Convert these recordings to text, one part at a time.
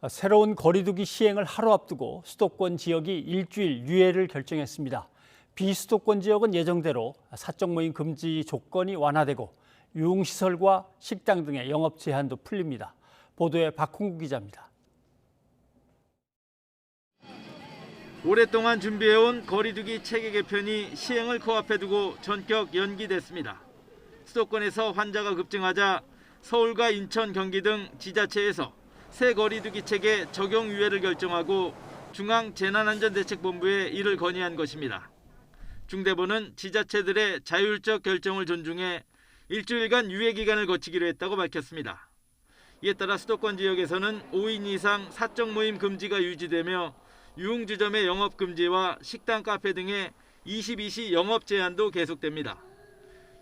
새로운 거리두기 시행을 하루 앞두고 수도권 지역이 일주일 유예를 결정했습니다. 비수도권 지역은 예정대로 사적 모임 금지 조건이 완화되고 유흥시설과 식당 등의 영업 제한도 풀립니다. 보도에 박홍구 기자입니다. 오랫동안 준비해온 거리두기 체계 개편이 시행을 코앞에 두고 전격 연기됐습니다. 수도권에서 환자가 급증하자 서울과 인천, 경기 등 지자체에서 새 거리두기 체계 적용 유예를 결정하고 중앙재난안전대책본부에 이를 건의한 것입니다. 중대본은 지자체들의 자율적 결정을 존중해 일주일간 유예 기간을 거치기로 했다고 밝혔습니다. 이에 따라 수도권 지역에서는 5인 이상 사적 모임 금지가 유지되며 유흥주점의 영업 금지와 식당, 카페 등의 22시 영업 제한도 계속됩니다.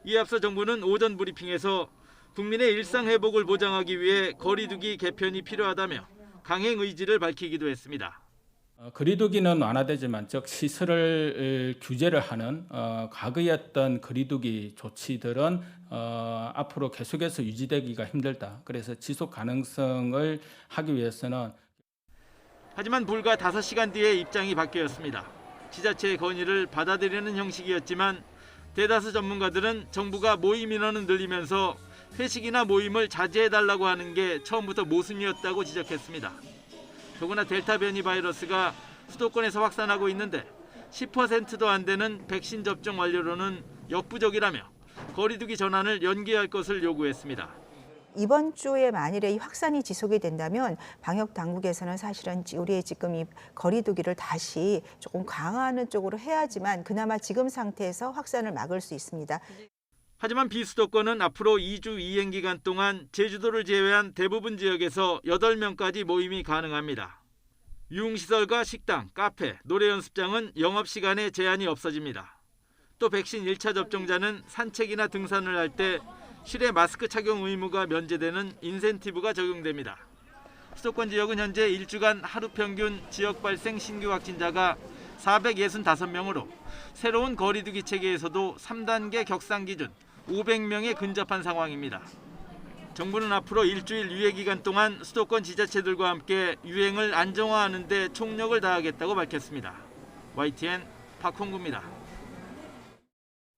이에 앞서 정부는 오전 브리핑에서 국민의 일상 회복을 보장하기 위해 거리두기 개편이 필요하다며 강행 의지를 밝히기도 했습니다. 거리두기는 완화되지만 즉 시설을 규제를 하는 과거의 어떤 거리두기 조치들은 앞으로 계속해서 유지되기가 힘들다. 그래서 지속 가능성을 하기 위해서는 하지만 불과 5시간 뒤에 입장이 바뀌었습니다. 지자체의 건의를 받아들이는 형식이었지만 대다수 전문가들은 정부가 모임 인원을 늘리면서 회식이나 모임을 자제해달라고 하는 게 처음부터 모순이었다고 지적했습니다. 더구나 델타 변이 바이러스가 수도권에서 확산하고 있는데 10%도 안 되는 백신 접종 완료로는 역부족이라며 거리두기 전환을 연기할 것을 요구했습니다. 이번 주에 만일에 이 확산이 지속이 된다면 방역 당국에서는 사실은 우리의 지금 이 거리두기를 다시 조금 강화하는 쪽으로 해야지만 그나마 지금 상태에서 확산을 막을 수 있습니다. 하지만 비수도권은 앞으로 2주 이행 기간 동안 제주도를 제외한 대부분 지역에서 8명까지 모임이 가능합니다. 유흥시설과 식당, 카페, 노래 연습장은 영업시간에 제한이 없어집니다. 또 백신 1차 접종자는 산책이나 등산을 할 때 실외 마스크 착용 의무가 면제되는 인센티브가 적용됩니다. 수도권 지역은 현재 일주간 하루 평균 지역 발생 신규 확진자가 465명으로 새로운 거리두기 체계에서도 3단계 격상 기준 500명에 근접한 상황입니다. 정부는 앞으로 일주일 유예 기간 동안 수도권 지자체들과 함께 유행을 안정화하는 데 총력을 다하겠다고 밝혔습니다. YTN 박홍구입니다.